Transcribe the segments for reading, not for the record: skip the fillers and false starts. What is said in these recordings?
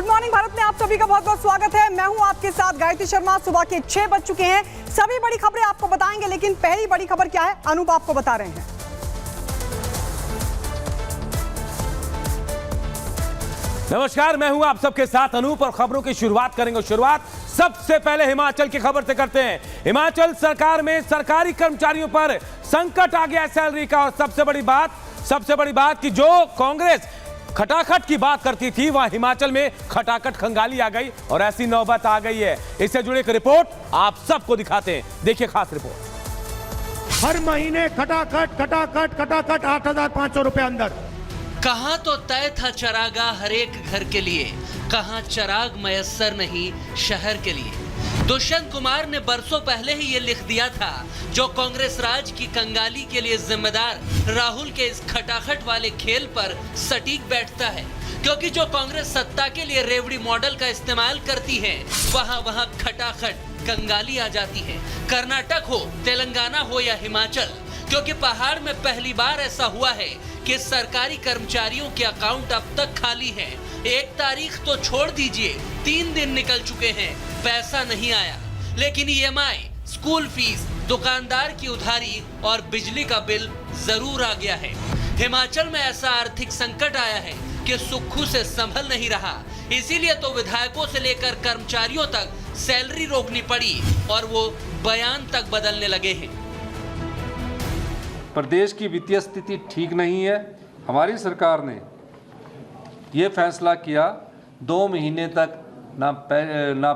Good morning Bharat में आप सभी का बहुत बहुत स्वागत है। मैं हूं आपके साथ गायत्री शर्मा। सुबह के 6 बज चुके हैं। सभी बड़ी खबरें आपको बताएंगे, लेकिन पहली बड़ी खबर क्या है अनूप आपको बता रहे हैं। नमस्कार, मैं हूं आप सबके साथ अनूप और खबरों की शुरुआत करेंगे। शुरुआत सबसे पहले हिमाचल की खबर से करते हैं। हिमाचल सरकार में सरकारी कर्मचारियों पर संकट आ गया सैलरी का। और सबसे बड़ी बात कि जो कांग्रेस खटाखट की बात करती थी, वहां हिमाचल में खटाखट खंगाली आ गई और ऐसी नौबत आ गई है। इससे जुड़ी एक रिपोर्ट आप सबको दिखाते हैं, देखिए खास रिपोर्ट। हर महीने खटाखट 8,500 रुपए अंदर। कहां तो तय था चरागा हर एक घर के लिए, कहां चराग मयस्सर नहीं शहर के लिए। दुष्यंत कुमार ने बरसों पहले ही ये लिख दिया था, जो कांग्रेस राज की कंगाली के लिए जिम्मेदार राहुल के इस खटाखट वाले खेल पर सटीक बैठता है। क्योंकि जो कांग्रेस सत्ता के लिए रेवड़ी मॉडल का इस्तेमाल करती है, वहां खटाखट कंगाली आ जाती है। कर्नाटक हो, तेलंगाना हो या हिमाचल, क्योंकि पहाड़ में पहली बार ऐसा हुआ है कि सरकारी कर्मचारियों के अकाउंट अब तक खाली हैं। 1 तारीख तो छोड़ दीजिए, 3 दिन निकल चुके हैं, पैसा नहीं आया। लेकिन ईएमआई, स्कूल फीस, दुकानदार की उधारी और बिजली का बिल जरूर आ गया है। हिमाचल में ऐसा आर्थिक संकट आया है कि सुक्खू से संभल नहीं रहा। इसीलिए तो विधायकों से लेकर कर्मचारियों तक सैलरी रोकनी पड़ी और वो बयान तक बदलने लगे हैं। प्रदेश की वित्तीय स्थिति ठीक नहीं है। हमारी सरकार ने ये फैसला किया 2 महीने तक ना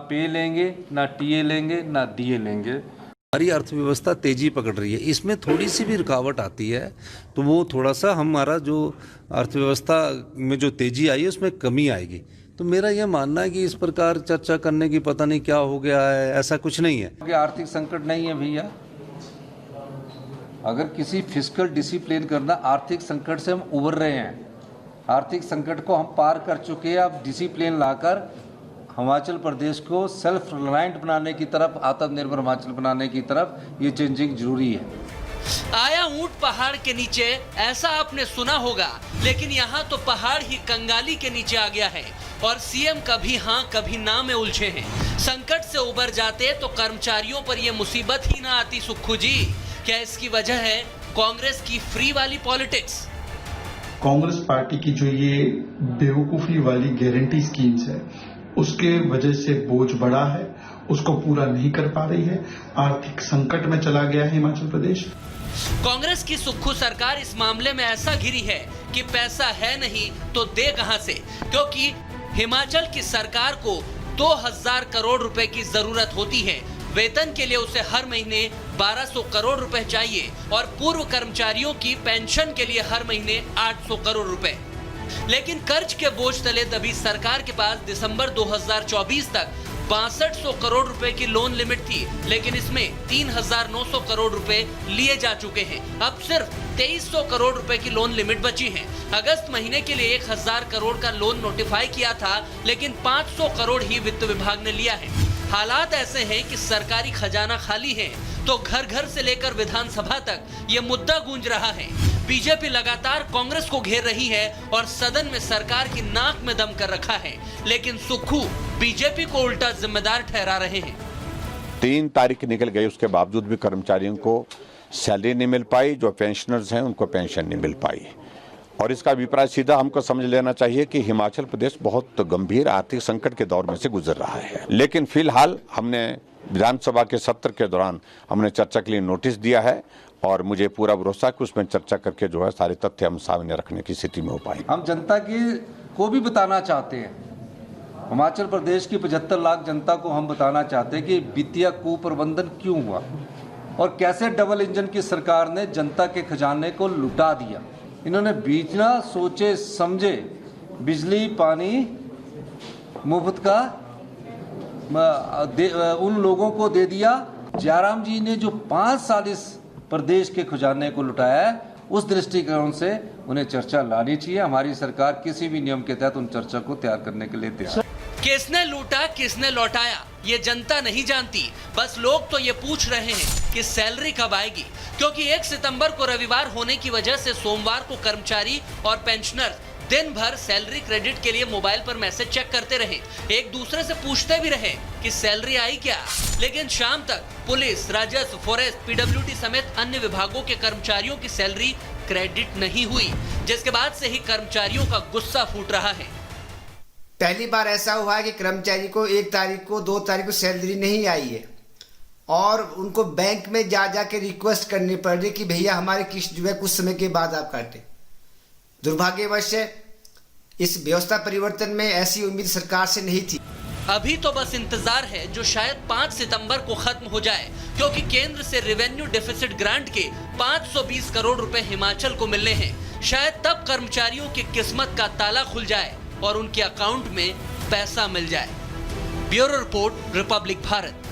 पे लेंगे, ना टीए लेंगे, ना डीए लेंगे। हमारी अर्थव्यवस्था तेजी पकड़ रही है, इसमें थोड़ी सी भी रुकावट आती है तो वो थोड़ा सा हमारा जो अर्थव्यवस्था में जो तेजी आई है उसमें कमी आएगी। तो मेरा यह मानना है कि इस प्रकार चर्चा करने की पता नहीं क्या हो गया है, ऐसा कुछ नहीं है। आर्थिक संकट नहीं है भैया। अगर किसी फिस्कल डिसिप्लिन करना, आर्थिक संकट से हम उबर रहे हैं, आर्थिक संकट को हम पार कर चुके हैं। अब डिसिप्लिन लाकर हिमाचल प्रदेश को सेल्फ रिलायंट बनाने की तरफ, आत्मनिर्भर हिमाचल बनाने की तरफ ये चेंजिंग जरूरी है। आया ऊंट पहाड़ के नीचे, ऐसा आपने सुना होगा, लेकिन यहाँ तो पहाड़ ही कंगाली के नीचे आ गया है और सीएम कभी हाँ कभी ना में उलझे हैं। संकट से उबर जाते तो कर्मचारियों पर ये मुसीबत ही ना आती। सुक्खू जी, क्या इसकी वजह है कांग्रेस की फ्री वाली पॉलिटिक्स? कांग्रेस पार्टी की जो ये बेवकूफी वाली गारंटी स्कीम्स है, उसके वजह से बोझ बढ़ा है, उसको पूरा नहीं कर पा रही है। आर्थिक संकट में चला गया है हिमाचल प्रदेश। कांग्रेस की सुक्खू सरकार इस मामले में ऐसा घिरी है कि पैसा है नहीं तो दे कहां से, क्योंकि हिमाचल की सरकार को 2000 करोड़ रुपए की जरूरत होती है। वेतन के लिए उसे हर महीने 1200 करोड़ रुपए चाहिए और पूर्व कर्मचारियों की पेंशन के लिए हर महीने 800 करोड़ रुपए। लेकिन कर्ज के बोझ तले दबी सरकार के पास दिसंबर 2024 तक 6200 करोड़ रुपए की लोन लिमिट थी, लेकिन इसमें 3900 करोड़ रुपए लिए जा चुके हैं। अब सिर्फ 2300 करोड़ रुपए की लोन लिमिट बची है। अगस्त महीने के लिए 1000 करोड़ का लोन नोटिफाई किया था, लेकिन 500 करोड़ ही वित्त विभाग ने लिया है। हालात ऐसे हैं कि सरकारी खजाना खाली है, तो घर घर से लेकर विधानसभा तक ये मुद्दा गूंज रहा है। बीजेपी लगातार कांग्रेस को घेर रही है और सदन में सरकार की नाक में दम कर रखा है, लेकिन सुक्खू बीजेपी को उल्टा जिम्मेदार ठहरा रहे हैं। 3 तारीख निकल गई, उसके बावजूद भी कर्मचारियों को सैलरी नहीं मिल पाई। जो पेंशनर्स हैं उनको पेंशन नहीं मिल पाई। और इसका अभिप्राय सीधा हमको समझ लेना चाहिए कि हिमाचल प्रदेश बहुत गंभीर आर्थिक संकट के दौर में से गुजर रहा है। लेकिन फिलहाल हमने विधानसभा के सत्र के दौरान हमने चर्चा के लिए नोटिस दिया है और मुझे पूरा भरोसा है कि उसमें चर्चा करके जो है सारे तथ्य हम सामने रखने की स्थिति में हो पाएंगे। हम जनता को भी बताना चाहते हैं, हिमाचल प्रदेश की 75 लाख जनता को हम बताना चाहते हैं कि वित्तीय कुप्रबंधन क्यों हुआ और कैसे डबल इंजन की सरकार ने जनता के खजाने को लुटा दिया। इन्होंने बिना सोचे समझे बिजली पानी मुफ्त का उन लोगों को दे दिया। जयराम जी ने जो 5 साल इस प्रदेश के खजाने को लुटाया है, उस दृष्टिकोण से उन्हें चर्चा लानी चाहिए। हमारी सरकार किसी भी नियम के तहत उन चर्चा को तैयार करने के लिए तैयार। किसने लूटा किसने लौटाया ये जनता नहीं जानती। बस लोग तो ये पूछ रहे हैं कि सैलरी कब आएगी, क्योंकि 1 सितंबर को रविवार होने की वजह से सोमवार को कर्मचारी और पेंशनर दिन भर सैलरी क्रेडिट के लिए मोबाइल पर मैसेज चेक करते रहे, एक दूसरे से पूछते भी रहे कि सैलरी आई क्या। लेकिन शाम तक पुलिस, राजस्व, फॉरेस्ट, पीडब्ल्यूडी समेत अन्य विभागों के कर्मचारियों की सैलरी क्रेडिट नहीं हुई, जिसके बाद से ही कर्मचारियों का गुस्सा फूट रहा है। पहली बार ऐसा हुआ है कि कर्मचारी को 1 तारीख को 2 तारीख को सैलरी नहीं आई है और उनको बैंक में जा के रिक्वेस्ट करनी पड़ रही कि भैया हमारी किस्त जो है कुछ समय के बाद आप काटें। दुर्भाग्यवश इस व्यवस्था परिवर्तन में ऐसी उम्मीद सरकार से नहीं थी। अभी तो बस इंतजार है जो शायद 5 सितंबर को खत्म हो जाए, क्योंकि केंद्र से रेवेन्यू डेफिसिट ग्रांट के 520 करोड़ रुपए हिमाचल को मिलने हैं। शायद तब कर्मचारियों की किस्मत का ताला खुल जाए और उनके अकाउंट में पैसा मिल जाए। Bureau report, Republic Bharat.